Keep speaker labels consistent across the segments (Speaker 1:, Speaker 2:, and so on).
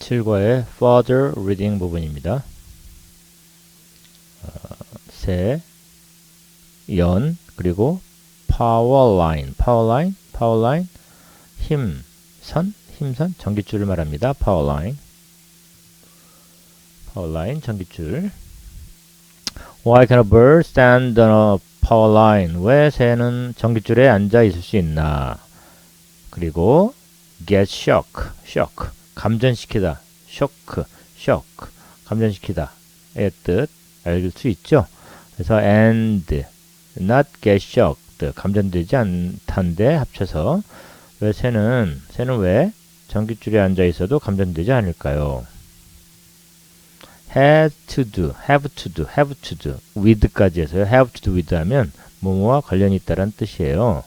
Speaker 1: 7과의 further reading 부분입니다. 새, 연, 그리고 power line, 힘선, 전기줄을 말합니다. power line, 전기줄. Why can a bird stand on a power line? 왜 새는 전기줄에 앉아 있을 수 있나? 그리고 get shock, 감전시키다, shock, 감전시키다의 뜻 알 수 있죠? 그래서 and not get shocked, 감전되지 않단데 합쳐서 왜 새는 왜 전기줄에 앉아 있어도 감전되지 않을까요? have to do, with까지 해서요. have to do with 하면 뭐뭐와 관련이 있다는 뜻이에요.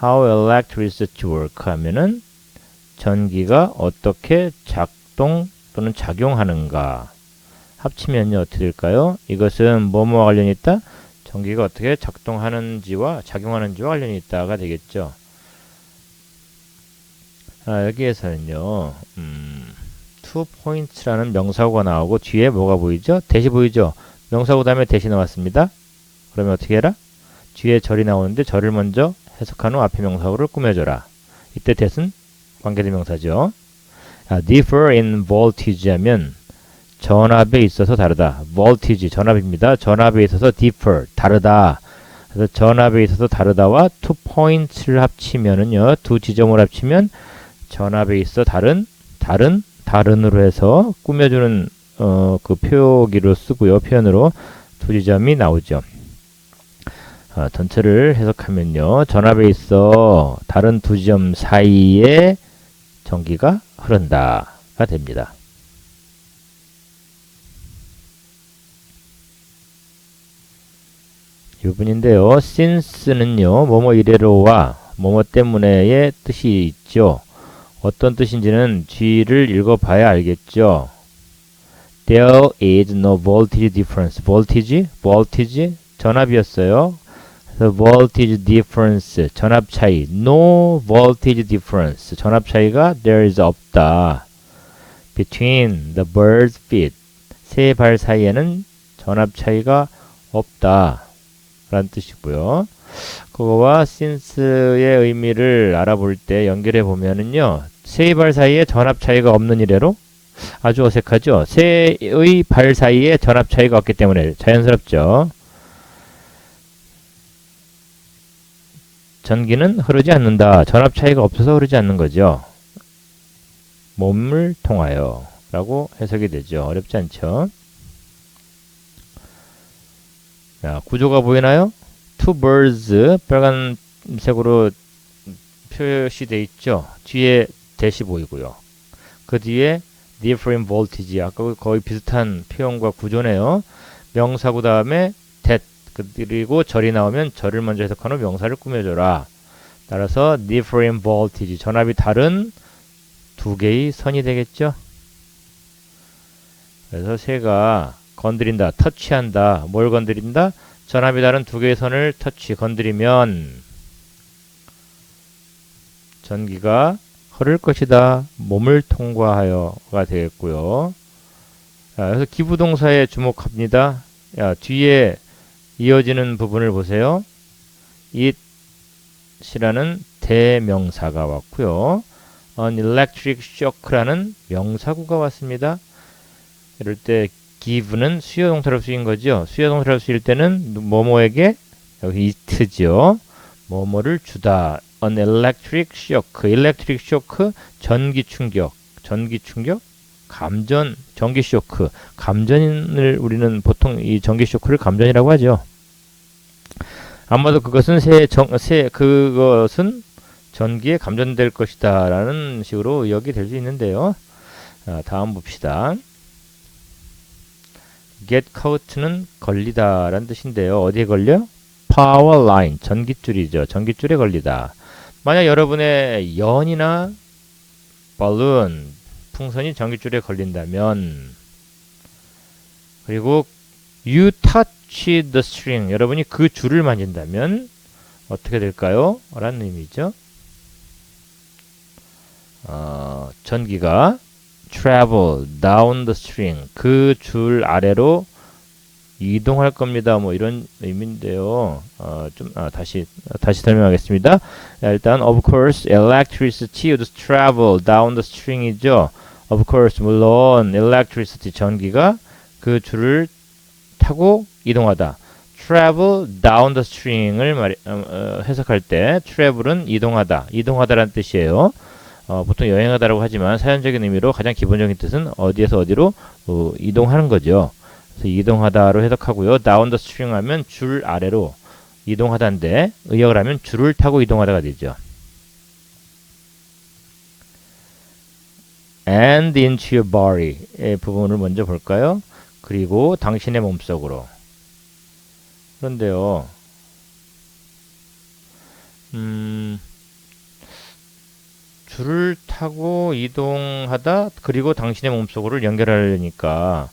Speaker 1: How electricity work 하면은 전기가 어떻게 작동 또는 작용하는가. 합치면요 어떻게 될까요? 이것은 뭐뭐와 관련이 있다? 전기가 어떻게 작동하는지와 작용하는지와 관련이 있다가 되겠죠. 여기에서는요 2points라는 명사구가 나오고 뒤에 뭐가 보이죠? 대시 보이죠? 명사구 다음에 대시 나왔습니다. 그러면 어떻게 해라? 뒤에 절이 나오는데 절을 먼저 해석한 후 앞에 명사구를 꾸며줘라. 이때 대신 관계대명사죠. differ in voltage 하면 전압에 있어서 다르다. voltage 전압입니다. 전압에 있어서 differ 다르다. 그래서 전압에 있어서 다르다와 2points를 합치면은요. 두 지점을 합치면 전압에 있어 다른으로 해서 꾸며주는 그 표기로 쓰고요. 표현으로 두 지점이 나오죠. 전체를 해석하면요. 전압에 있어 다른 두 지점 사이에 전기가 흐른다가 됩니다. 이 부분인데요. since는요. 뭐뭐 이래로와 뭐뭐 때문에의 뜻이 있죠. 어떤 뜻인지는 뒤를 읽어봐야 알겠죠. There is no voltage difference. voltage 전압이었어요. 그래서 voltage difference 전압 차이. No voltage difference 전압 차이가 there is 없다. Between the bird's feet 새 발 사이에는 전압 차이가 없다. 라는 뜻이고요. 그거와 since의 의미를 알아볼 때 연결해 보면은요. 새의 발 사이에 전압 차이가 없는 이래로 아주 어색하죠. 새의 발 사이에 전압 차이가 없기 때문에 자연스럽죠. 전기는 흐르지 않는다. 전압 차이가 없어서 흐르지 않는 거죠. 몸을 통하여 라고 해석이 되죠. 어렵지 않죠. 자, 구조가 보이나요? two birds 빨간색으로 표시되어 있죠. 뒤에 대시 보이고요. 그 뒤에 different voltage 아까 거의 비슷한 표현과 구조네요. 명사구 다음에 that 그리고 절이 나오면 절을 먼저 해석한 후 명사를 꾸며줘라. 따라서 different voltage 전압이 다른 두 개의 선이 되겠죠. 그래서 새가 건드린다, 터치한다. 뭘 건드린다? 전압이 다른 두 개의 선을 건드리면 전기가 흐를 것이다. 몸을 통과하여가 되겠고요. 자, 그래서 기부동사에 주목합니다. 야, 뒤에 이어지는 부분을 보세요. it이라는 대명사가 왔고요. an electric shock라는 명사구가 왔습니다. 이럴 때 give는 수요동사로 쓰인 거죠. 수요동사로 쓰일 때는 뭐뭐에게 여기 it죠. 뭐뭐를 주다. an electric shock, 전기 충격, 감전, 전기 쇼크, 감전을 우리는 보통 이 전기 쇼크를 감전이라고 하죠. 아마도 그것은 그것은 전기에 감전될 것이다라는 식으로 의역이 될 수 있는데요. 자, 다음 봅시다. get caught는 걸리다라는 뜻인데요. 어디에 걸려? power line, 전기줄이죠. 전기줄에 걸리다. 만약 여러분의 연이나 balloon, 풍선이 전기줄에 걸린다면 그리고 you touch the string, 여러분이 그 줄을 만진다면 어떻게 될까요? 라는 의미죠. 전기가 travel down the string. 그 줄 아래로 이동할 겁니다. 뭐 이런 의미인데요. 다시 설명하겠습니다. 일단 of course electricity would travel down the string이죠. of course 물론 electricity 전기가 그 줄을 타고 이동하다. travel down the string을 해석할 때 travel은 이동하다라는 뜻이에요. 보통 여행하다라고 하지만 사전적인 의미로 가장 기본적인 뜻은 어디에서 어디로 이동하는 거죠. 그래서 이동하다로 해석하고요. down the string 하면 줄 아래로 이동하다인데 의역을 하면 줄을 타고 이동하다가 되죠. and into your body의 부분을 먼저 볼까요? 그리고 당신의 몸속으로. 그런데요. 줄을 타고 이동하다 그리고 당신의 몸속으로 연결하려니까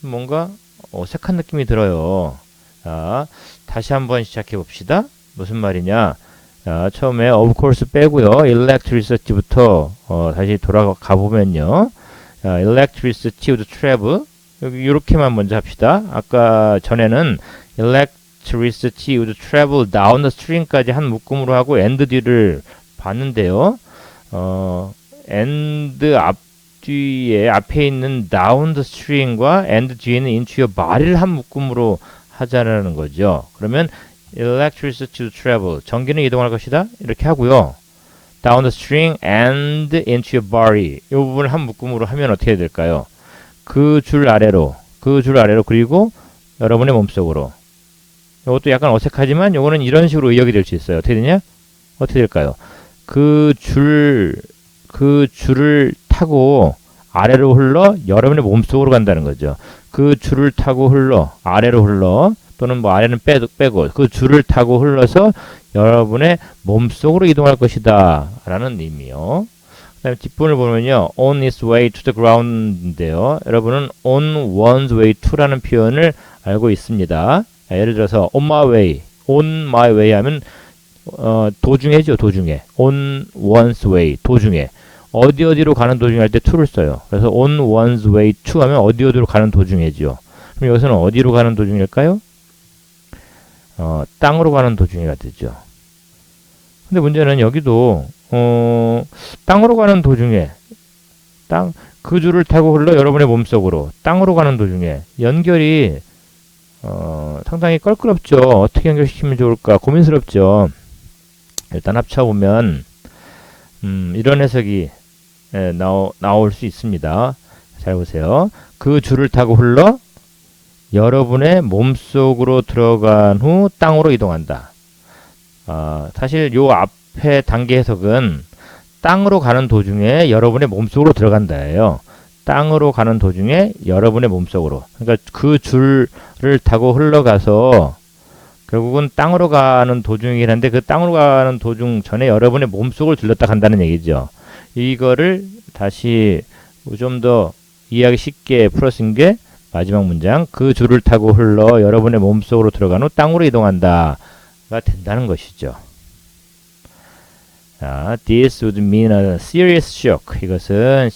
Speaker 1: 뭔가 어색한 느낌이 들어요. 자, 다시 한번 시작해 봅시다. 무슨 말이냐? 자, 처음에 of course 빼고요. electricity부터 다시 돌아가 보면요. 자, electricity would travel 여기 이렇게만 먼저 합시다. 아까 전에는 electricity would travel down the string까지 한 묶음으로 하고 and 뒤를 봤는데요. and 앞에 있는 down the string과 and 뒤에는 into your body를 한 묶음으로 하자라는 거죠. 그러면 electricity to travel 전기는 이동할 것이다 이렇게 하고요. down the string and into your body 이 부분을 한 묶음으로 하면 어떻게 될까요? 그 줄 아래로 그리고 여러분의 몸속으로. 이것도 약간 어색하지만 이거는 이런 식으로 의역이 될 수 있어요. 어떻게 되냐? 어떻게 될까요? 그 줄을 타고 아래로 흘러 여러분의 몸속으로 간다는 거죠. 그 줄을 타고 아래로 흘러 또는 뭐 아래는 빼고 그 줄을 타고 흘러서 여러분의 몸속으로 이동할 것이다 라는 의미요. 그 다음에 뒷부분을 보면요. on its way to the ground인데요. 여러분은 on one's way to라는 표현을 알고 있습니다. 예를 들어서 on my way 하면 도중에죠. 도중에 on one's way 도중에 어디로 가는 도중에 할 때 to를 써요. 그래서 on one's way to 하면 어디로 가는 도중에죠. 그럼 여기서는 어디로 가는 도중일까요? 땅으로 가는 도중이가 되죠. 근데 문제는 여기도 땅으로 가는 도중에 그 줄을 타고 흘러 여러분의 몸속으로 땅으로 가는 도중에 연결이 상당히 껄끄럽죠. 어떻게 연결시키면 좋을까 고민스럽죠. 일단 합쳐보면 이런 해석이 나올 수 있습니다. 잘 보세요. 그 줄을 타고 흘러 여러분의 몸속으로 들어간 후 땅으로 이동한다. 사실 요 앞에 단계 해석은 땅으로 가는 도중에 여러분의 몸속으로 들어간다예요. 땅으로 가는 도중에 여러분의 몸속으로. 그러니까 그 줄을 타고 흘러가서 결국은 땅으로 가는 도중이긴 한데 그 땅으로 가는 도중 전에 여러분의 몸속을 들렀다 간다는 얘기죠. 이거를 다시 좀 더 이해하기 쉽게 풀어쓴 게 마지막 문장. 그 줄을 타고 흘러 여러분의 몸속으로 들어간 후 땅으로 이동한다가 된다는 것이죠. 자, this would mean a serious shock. 이것은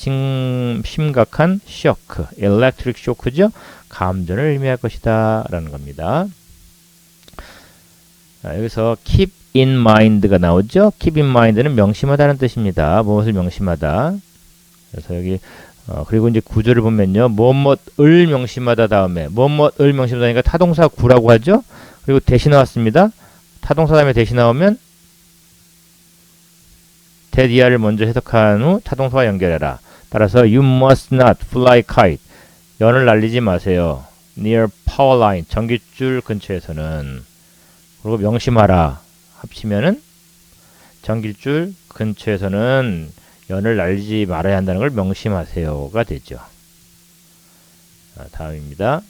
Speaker 1: 심각한 쇼크, electric shock죠. 감전을 의미할 것이다 라는 겁니다. 자, 여기서 keep in mind가 나오죠. keep in mind는 명심하다는 뜻입니다. 무엇을 명심하다. 그래서 여기 그리고 이제 구절을 보면요. 무엇을 명심하다 다음에 무엇을 명심하다니까 타동사 구라고 하죠. 그리고 대시 나왔습니다. 타동사 다음에 대시 나오면 대디아를 먼저 해석한 후 타동사와 연결해라. 따라서 you must not fly kite. 연을 날리지 마세요. near power line. 전기줄 근처에서는. 그리고 명심하라. 합치면은 전기줄 근처에서는 연을 날리지 말아야 한다는 걸 명심하세요가 되죠. 다음입니다.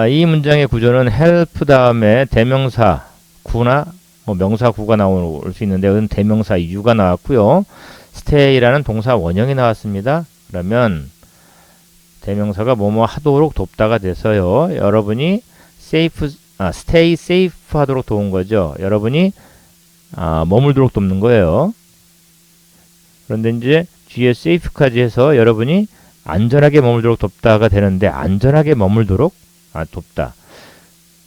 Speaker 1: 이 문장의 구조는 help 다음에 대명사 구나 뭐 명사 구가 나올 수 있는데 여기는 대명사 you가 나왔고요. stay라는 동사 원형이 나왔습니다. 그러면 대명사가 뭐뭐 하도록 돕다가 돼서요. 여러분이 stay safe 하도록 도운 거죠. 여러분이 머물도록 돕는 거예요. 그런데 이제 뒤에 safe까지 해서 여러분이 안전하게 머물도록 돕다가 되는데 안전하게 머물도록 돕다.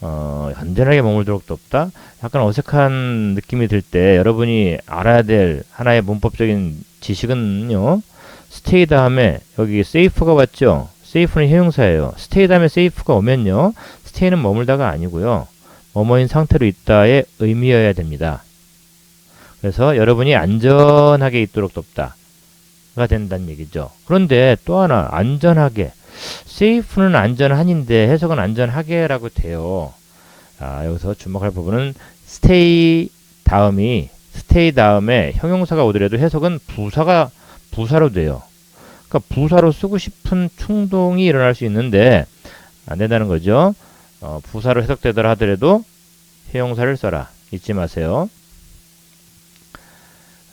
Speaker 1: 안전하게 머물도록 돕다. 약간 어색한 느낌이 들 때 여러분이 알아야 될 하나의 문법적인 지식은요. stay 다음에 여기 safe가 왔죠. safe는 형용사예요. stay 다음에 safe가 오면요. stay는 머물다가 아니고요. 뭐뭐인 상태로 있다의 의미여야 됩니다. 그래서 여러분이 안전하게 있도록 돕다가 된다는 얘기죠. 그런데 또 하나 안전하게 safe는 안전한인데 해석은 안전하게라고 돼요. 여기서 주목할 부분은 stay 다음에 형용사가 오더라도 해석은 부사로 돼요. 그러니까 부사로 쓰고 싶은 충동이 일어날 수 있는데 안 된다는 거죠. 부사로 해석되더라 하더라도 형용사를 써라. 잊지 마세요.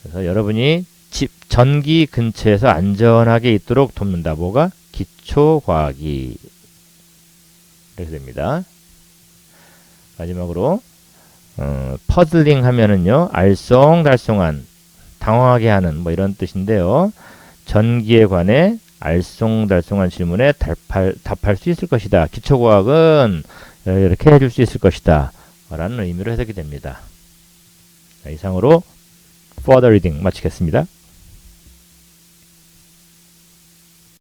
Speaker 1: 그래서 여러분이 집 전기 근처에서 안전하게 있도록 돕는다. 뭐가? 기초과학이 이렇게 됩니다. 마지막으로 퍼즐링 하면은요 알쏭달쏭한 당황하게 하는 뭐 이런 뜻인데요. 전기에 관해 알쏭달쏭한 질문에 답할 수 있을 것이다. 기초과학은 이렇게 해줄 수 있을 것이다. 라는 의미로 해석이 됩니다. 이상으로 further reading 마치겠습니다.